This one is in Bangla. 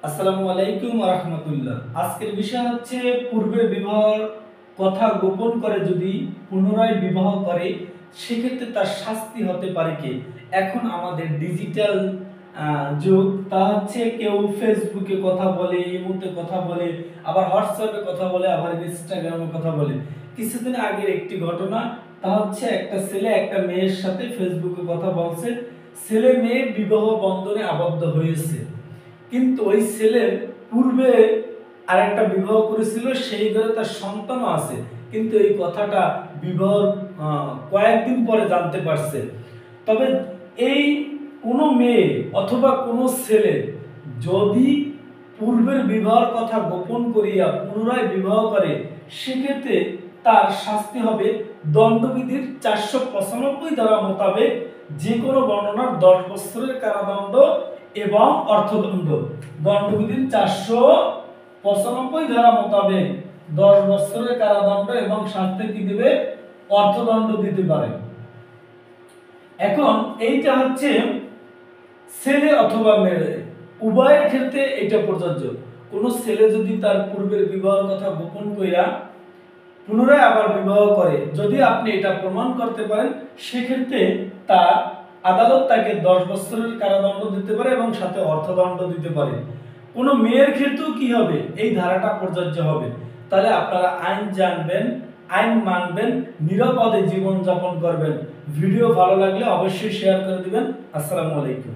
আসসালামু আলাইকুম ওয়া রাহমাতুল্লাহ। আজকের বিষয় হচ্ছে পূর্বের বিবাহের কথা গোপন করে যদি পুনরায় বিবাহ করে সেক্ষেত্রে তার শাস্তি হতে পারে কি। এখন আমাদের ডিজিটাল যুগ, তা হচ্ছে কেউ ফেসবুকে কথা বলে, ইমোতে কথা বলে, আবার হোয়াটসঅ্যাপে কথা বলে, আবার ইনস্টাগ্রামে কথা বলে। কিছুদিন আগের একটি ঘটনা, তা হচ্ছে একটা ছেলে একটা মেয়ের সাথে ফেসবুকে কথা বলছে, ছেলে মেয়ে বিবাহ বন্ধনে আবদ্ধ হয়েছে। কিন্তু ওই ছেলের পূর্বে আরেকটা বিবাহ করেছিল, সেই ঘরে তার সন্তানও আছে, কিন্তু এই কথাটা বিবাহর কয়েকদিন পরে জানতে পারছে। তবে এই কোনো মেয়ে অথবা কোনো ছেলে যদি পূর্বের বিবাহের কথা গোপন করিয়া পুনরায় বিবাহ করে সেক্ষেত্রে তার শাস্তি হবে দণ্ডবিধির 495 ধারা মোতাবেক যে কোনো বর্ণনার 10 বছরের কারাদণ্ড এবং অর্থদণ্ড। দণ্ডবিধির 495 ধারা মোতাবেক 10 বছরের কারাদণ্ড এবং সাথে কি দিবে, অর্থদণ্ড দিতে পারে। এখন এইটা হচ্ছে ছেলে অথবা মেয়ে উভয়ের ক্ষেত্রে এটা প্রযোজ্য। কোন ছেলে যদি তার পূর্বের বিবাহের কথা গোপন কইরা পুনরায় আবার বিবাহ করে, যদি আপনি এটা প্রমাণ করতে পারেন সেক্ষেত্রে তার আদালত তাকে 10 বছরের কারাদণ্ড দিতে পারে এবং সাথে অর্থদণ্ড দিতে পারে। কোন মেয়ের ক্ষেত্রেও কি হবে, এই ধারাটা প্রযোজ্য হবে। তাহলে আপনারা আইন জানবেন, আইন মানবেন, নিরাপদে জীবন যাপন করবেন। ভিডিও ভালো লাগলে অবশ্যই শেয়ার করে দিবেন। আসসালামু আলাইকুম।